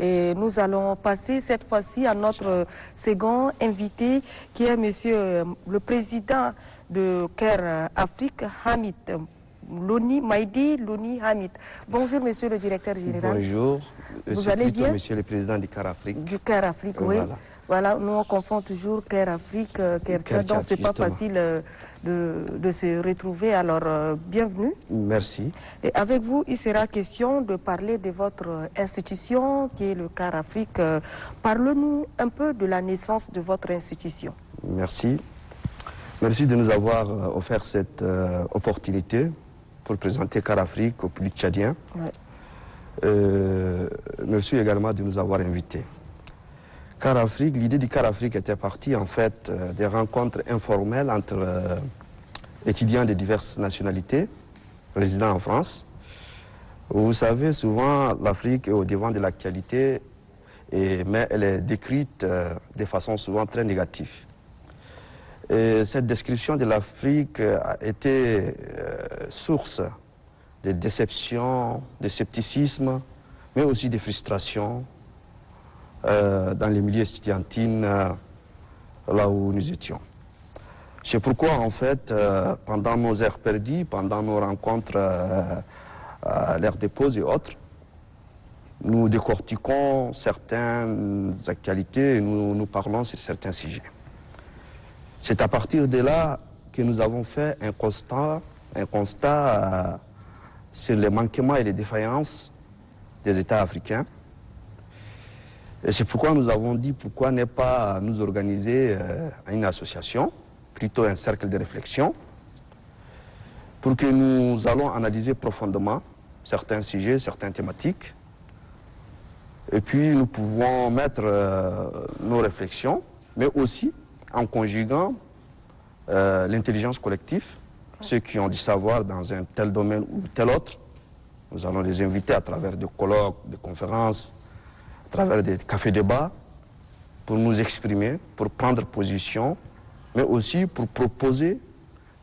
Et nous allons passer cette fois-ci à notre second invité, qui est monsieur le président de CARE Afrique, Hamid Louni, Maïdi Louni Hamid. Bonjour monsieur le directeur général. Bonjour. Vous allez bien? Monsieur le président du CARE Afrique. Du CARE Afrique, oui. Voilà, nous on confond toujours CARE Afrique, CARE Tchad, donc c'est pas facile de se retrouver. Alors, bienvenue. Merci. Et avec vous, il sera question de parler de votre institution qui est le CARE Afrique. Parlez-nous un peu de la naissance de votre institution. Merci. Merci de nous avoir offert cette opportunité pour présenter CARE Afrique au public tchadien. Ouais. Merci également de nous avoir invités. CARE Afrique, l'idée du CARE Afrique était partie en fait des rencontres informelles entre étudiants de diverses nationalités résidant en France. Vous savez, souvent l'Afrique est au devant de l'actualité, mais elle est décrite de façon souvent très négative. Et cette description de l'Afrique a été source de déception, de scepticisme, mais aussi de frustration dans les milieux estudiantines là où nous étions. C'est pourquoi, en fait, pendant nos heures perdues, pendant nos rencontres à l'heure de pause et autres, nous décortiquons certaines actualités et nous parlons sur certains sujets. C'est à partir de là que nous avons fait un constat sur les manquements et les défaillances des États africains. Et c'est pourquoi nous avons dit pourquoi ne pas nous organiser une association, plutôt un cercle de réflexion, pour que nous allons analyser profondément certains sujets, certaines thématiques, et puis nous pouvons mettre nos réflexions, mais aussi en conjuguant l'intelligence collective, ceux qui ont du savoir dans un tel domaine ou tel autre. Nous allons les inviter à travers des colloques, des conférences, à travers des cafés-débats, pour nous exprimer, pour prendre position, mais aussi pour proposer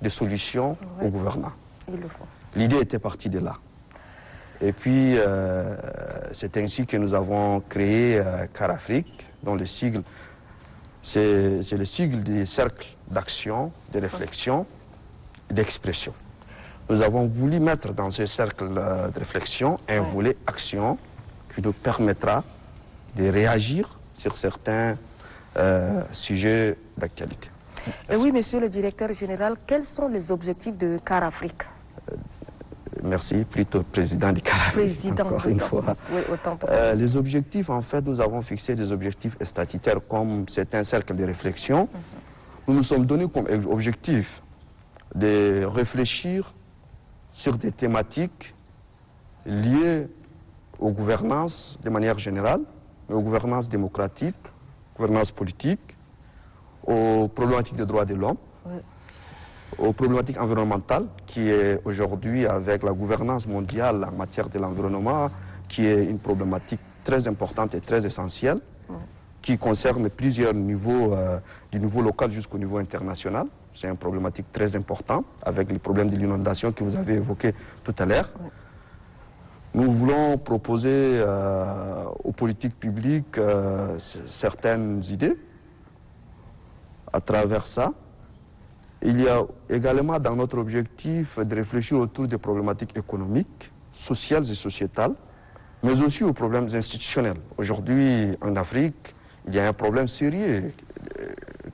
des solutions aux gouvernants. L'idée était partie de là. Et puis, c'est ainsi que nous avons créé CARE Afrique, dont le sigle, c'est le sigle des cercles d'action, de réflexion et d'expression. Nous avons voulu mettre dans ce cercle de réflexion un volet action qui nous permettra de réagir sur certains sujets d'actualité. Oui, monsieur le directeur général, quels sont les objectifs de CARE Afrique? Merci, plutôt président du CARE Afrique, président, encore une fois. Oui, autant pour les objectifs, en fait, nous avons fixé des objectifs statutaires comme c'est un cercle de réflexion. Nous nous sommes donnés comme objectif de réfléchir sur des thématiques liées aux gouvernances de manière générale, aux gouvernances démocratiques, gouvernance politique, aux problématiques des droits de l'homme, aux problématiques environnementales, qui est aujourd'hui avec la gouvernance mondiale en matière de l'environnement, qui est une problématique très importante et très essentielle, qui concerne plusieurs niveaux, du niveau local jusqu'au niveau international. C'est une problématique très importante, avec les problèmes de l'inondation que vous avez évoqués tout à l'heure. Nous voulons proposer aux politiques publiques certaines idées. À travers ça, il y a également dans notre objectif de réfléchir autour des problématiques économiques, sociales et sociétales, mais aussi aux problèmes institutionnels. Aujourd'hui, en Afrique, il y a un problème sérieux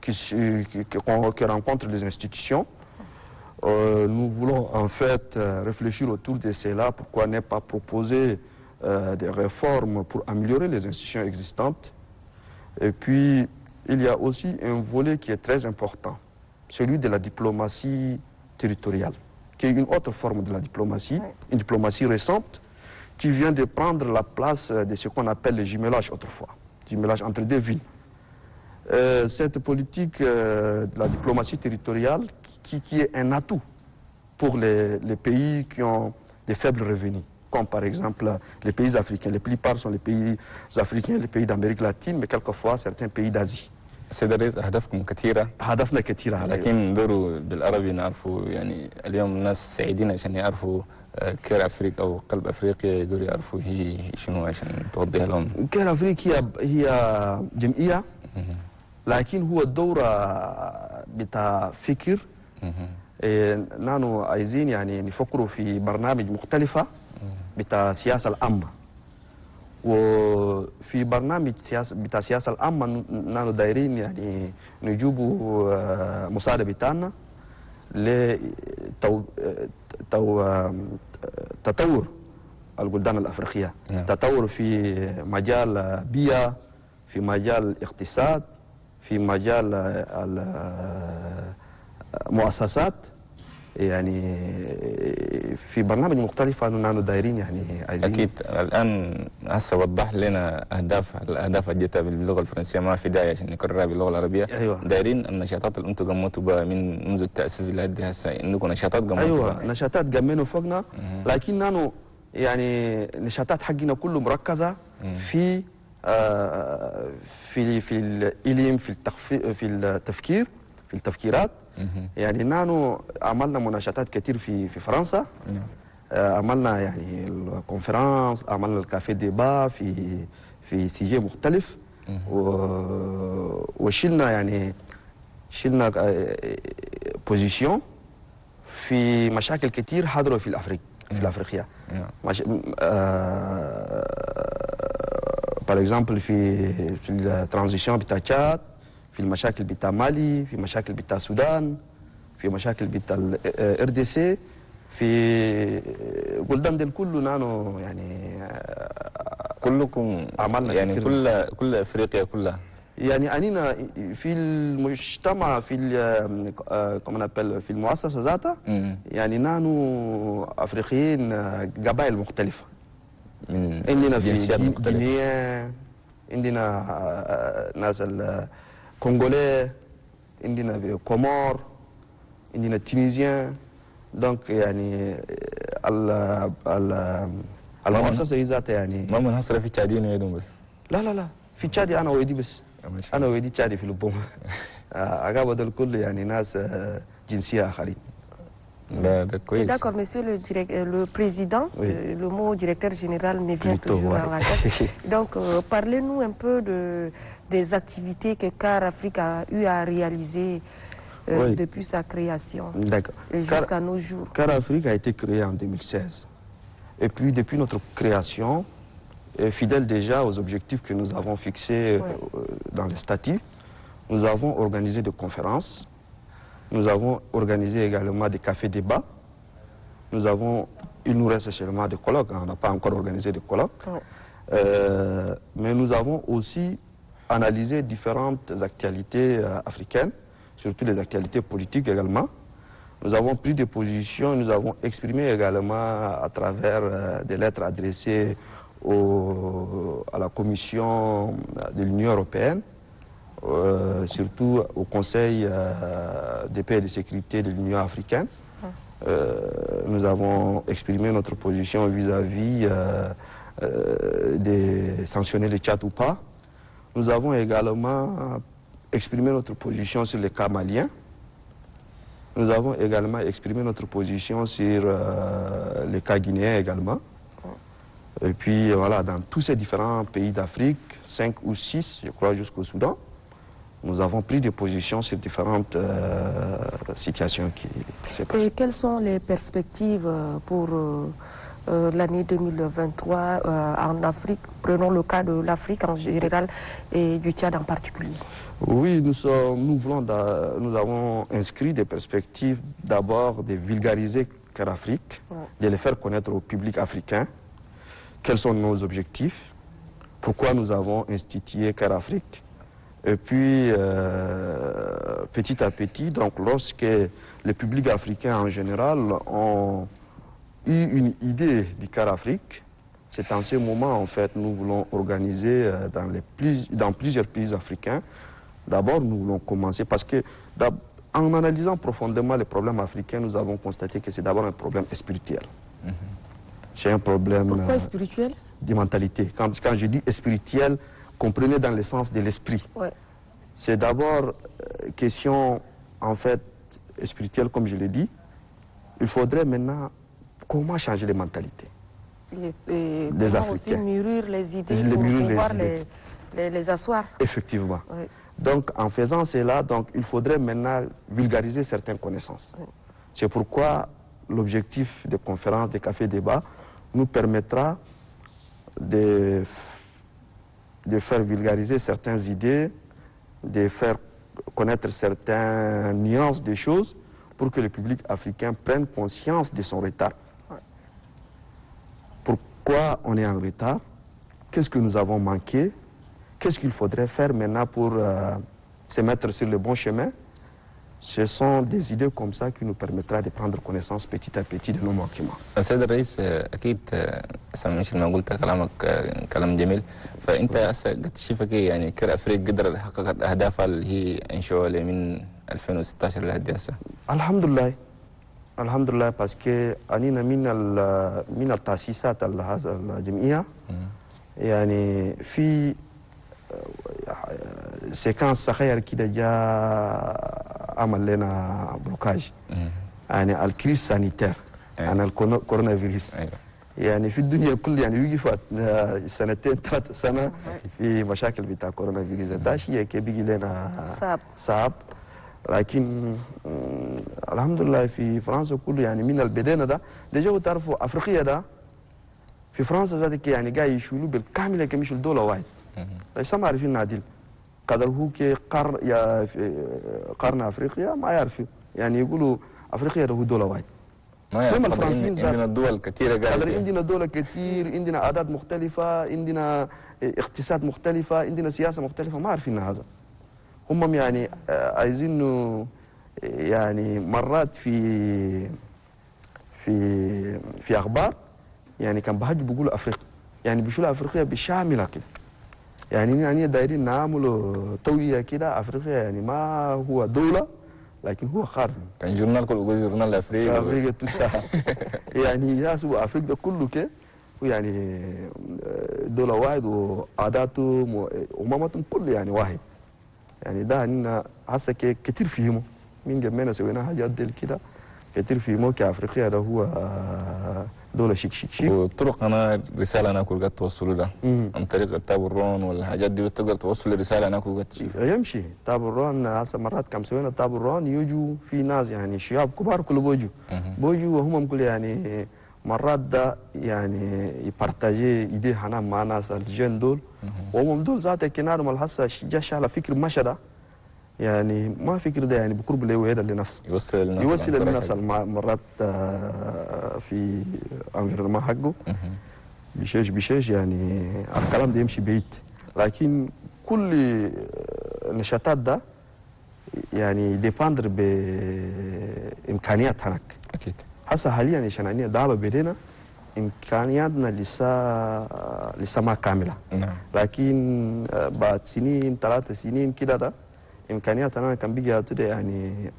que rencontrent les institutions. Nous voulons en fait réfléchir autour de cela, pourquoi ne pas proposer des réformes pour améliorer les institutions existantes. Et puis, il y a aussi un volet qui est très important, celui de la diplomatie territoriale, qui est une autre forme de la diplomatie, une diplomatie récente, qui vient de prendre la place de ce qu'on appelle le jumelage autrefois, jumelage entre deux villes. Cette politique de la diplomatie territoriale qui est un atout pour les pays qui ont des faibles revenus, comme par exemple les pays africains. La plupart sont les pays africains, les pays d'Amérique latine, mais quelquefois certains pays d'Asie. سيد الرئيس أهدافكم كثيرة. أهدافنا كثيرة، لكن ندوروا بالعربي نعرفوا يعني اليوم الناس سعيدين عشان يعرفوا كير أفريقيا أو قلب أفريقيا يقدروا يعرفوا هي شنو عشان توضح لهم؟ كير أفريقيا هي جمعية، لكن هو الدورة بتاع فكر. نحن عايزين يعني نفكروا في برنامج مختلفة بتاع السياسة العامة، وفي برنامج بتاع السياسة العامة نحن دايرين يعني نجيبوا مساعدة بتاعنا تطور البلدان الأفريقية. تطور في مجال بيئة، في مجال الاقتصاد، في مجال المؤسسات، يعني في برنامج مختلف نحن دايرين يعني عايزين. أكيد. الآن هسه وضح لنا الأهداف الجتة باللغة الفرنسية، ما في داعي عشان نكررها باللغة العربية. أيوة. دايرين النشاطات اللي أنتم قمتوا بها منذ التأسيس لحد هسه، عندكم نشاطات قمتوا بها. أيوة، نشاطات قمنا فوقنا، لكن نحن يعني نشاطات حقنا كله مركزة في الإلم، في التفكير، في التفكيرات. يعني نحن عملنا مناشطات كثير في فرنسا. عملنا يعني الكونفرنس، عملنا الكافيه ديبا في سيجي مختلف. وشلنا يعني شلنا بوزيشن في مشاكل كثير حضروا في الافريقيا. باغ اكزامبل في الترانزيشن بتاع تشاد، في المشاكل بتاع مالي، في مشاكل بتاع السودان، في مشاكل بتاع الار دي سي، في بلدان دي كله نانو يعني كلكم عملنا يعني كتير. كل افريقيا كلها. يعني أنينا في المجتمع، في في المؤسسة ذاتها، يعني نحن أفريقيين قبائل مختلفة. عندنا في غينيا، عندنا ناس الكونغولي، عندنا في كومور، عندنا التونسيين. دونك يعني المؤسسة ذاتها يعني ما منحصرة في تشادين ويدهم بس؟ لا في تشادي أنا ويدي بس. أنا ويدي تشادي في لبوم. أقابل الكل يعني ناس جنسية آخرين. D'accord, monsieur le président, oui. Le mot directeur général me vient Plutôt, toujours ouais. à la tête. Donc, parlez-nous un peu des activités que CAR Afrique a eu à réaliser Oui. depuis sa création et jusqu'à nos jours. CAR Afrique a été créé en 2016. Et puis, depuis notre création, fidèle déjà aux objectifs que nous avons fixés dans les statuts, nous avons organisé des conférences. Nous avons organisé également des cafés-débats. Il nous reste seulement des colloques, on n'a pas encore organisé de colloques. Mais nous avons aussi analysé différentes actualités africaines, surtout les actualités politiques également. Nous avons pris des positions, nous avons exprimé également à travers des lettres adressées à la Commission de l'Union européenne, surtout au Conseil de paix et de sécurité de l'Union africaine. Nous avons exprimé notre position vis-à-vis de sanctionner le Tchad ou pas. Nous avons également exprimé notre position sur les cas maliens. Nous avons également exprimé notre position sur les cas guinéens également. Et puis voilà, dans tous ces différents pays d'Afrique, 5 ou 6, je crois, jusqu'au Soudan, nous avons pris des positions sur différentes situations qui s'est passées. Et quelles sont les perspectives pour l'année 2023 en Afrique? Prenons le cas de l'Afrique en général et du Tchad en particulier. Oui, nous avons inscrit des perspectives d'abord de vulgariser CAR Afrique, de les faire connaître au public africain. Quels sont nos objectifs? Pourquoi nous avons institué CAR Afrique? Et puis, petit à petit, donc lorsque le public africain en général ont eu une idée du CAR Afrique, c'est en ce moment, en fait, nous voulons organiser dans plusieurs pays africains. D'abord, nous voulons commencer parce que, en analysant profondément les problèmes africains, nous avons constaté que c'est d'abord un problème spirituel. C'est un problème... Pourquoi spirituel? De mentalité. Quand je dis spirituel, comprenez dans le sens de l'esprit. C'est d'abord question, en fait, spirituelle, comme je l'ai dit. Il faudrait maintenant comment changer les mentalités Et des comment Africains. aussi mûrir les idées Les pour mûrir les pouvoir idées. les asseoir. Effectivement. Oui. Donc, en faisant cela, donc, il faudrait maintenant vulgariser certaines connaissances. Oui. C'est pourquoi l'objectif des conférences, des cafés-débats, nous permettra de faire vulgariser certaines idées, de faire connaître certaines nuances des choses pour que le public africain prenne conscience de son retard. Ouais. Pourquoi on est en retard? Qu'est-ce que nous avons manqué? Qu'est-ce qu'il faudrait faire maintenant pour se mettre sur le bon chemin? Ce sont des idées comme ça qui nous permettra de prendre connaissance petit à petit de nos manquements. السيد الرئيس اكيد مثل ما قلت كلامك كلام جميل فانت هسه قد تشوفك يعني كر افريق قدر حققت اهدافها اللي هي انشوله من 2016 لحد هسه. الحمد لله الحمد لله باسكو انينا من التاسيسات الجمعيه يعني في سيكانس صغير كده جاء عمل لنا بلوكاج يعني الكريس سانيتير عن الكورونا فيروس يعني في الدنيا كل يعني وقفت سنتين 3 سنة في مشاكل بتاع كورونا فيروس ده شيء كي بيجي لنا صعب لكن الحمد لله في فرنسا كله يعني من البداية ده جو تعرفوا أفريقيا ده في فرنسا ذاتك يعني جاي يشيلوا بالكامل كمش الدولة واحد ليس ما عارفين نادل قدر هو كي قرن أفريقيا ما يعرفوا يعني يقولوا أفريقيا ده هو دولة واحد ما يعرف عندنا دول كثيرة قادر عندنا دول كثير عندنا عادات مختلفة عندنا اقتصاد مختلفة عندنا سياسة مختلفة ما عارفين هذا هم يعني عايزين يعني مرات في أخبار يعني كان بهج بيقولوا أفريقيا يعني بيشيلوا أفريقيا بشاملة كده يعني دايرين نعملوا توية كده أفريقيا يعني ما هو دولة لكن هو قرن كان جورنال كله يقول جورنال أفريقيا يعني ياسو أفريقيا كله كده ويعني دولة واحد وعاداتهم وأمماتهم كله يعني واحد يعني ده إننا هسه كتير فيهمه من جمعنا سوينا حاجات ديل كده كتير فيهمه كأفريقيا ده هو دولة شيك وطرقنا رسالة أنا كل قد توصلوا ده عن طريق التابرون والحاجات دي بتقدر توصل رسالة أنا كل قد تشوفها يمشي تابرون هسه مرات كم سوينا تابرون يجوا في ناس يعني شباب كبار كله بوجوا وهم كل يعني مرات ده يعني يبارتاجي ايديه هنا مع ناس الجن دول وهم دول ذات كنارهم الحسه جاش على فكر مشى ده يعني ما فكر ده يعني بقرب له ويدا لنفسه يوصل للناس مرات في انفيرمنت حقه بشيش يعني الكلام ده يمشي بعيد لكن كل النشاطات ده يعني ديباندر بامكانيات هناك اكيد هسه حاليا عشان عندنا دعوه بدينا امكانياتنا لسه ما كامله نعم لكن بعد سنين 3 سنين كده ده امكانياتنا كان بيجي يعني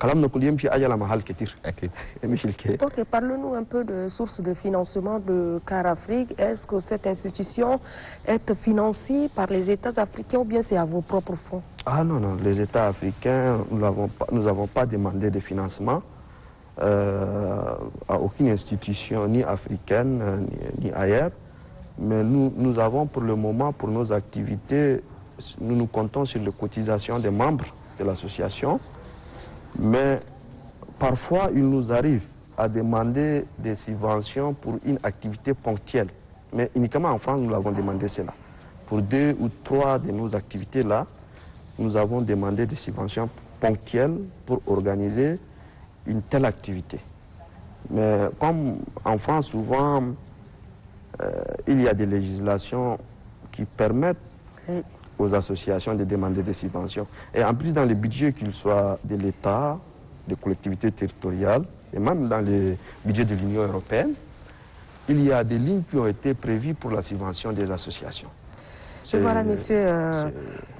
كلامنا كل يمشي اجل محل كتير اكيد يمشي الكي. Ok, parle-nous un peu de sources de financement de CAR Afrique. Est-ce que cette institution est financée par les États africains ou bien c'est à vos propres fonds? Ah non, les États africains, nous n'avons pas demandé de financement à aucune institution, ni africaine, ni ailleurs. Mais nous avons pour le moment, pour nos activités, nous comptons sur les cotisations des membres de l'association. Mais parfois, il nous arrive à demander des subventions pour une activité ponctuelle. Mais uniquement en France, nous l'avons demandé cela. Pour 2 ou 3 de nos activités-là, nous avons demandé des subventions ponctuelles pour organiser une telle activité. Mais comme en France, souvent, il y a des législations qui permettent aux associations de demander des subventions. Et en plus, dans les budgets, qu'ils soient de l'État, des collectivités territoriales, et même dans les budgets de l'Union européenne, il y a des lignes qui ont été prévues pour la subvention des associations. Et voilà, monsieur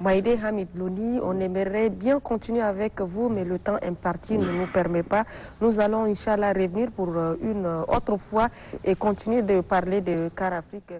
Maïdé Hamid Louni, on aimerait bien continuer avec vous, mais le temps imparti ne nous permet pas. Nous allons, Inch'Allah, revenir pour une autre fois et continuer de parler de CAR Afrique.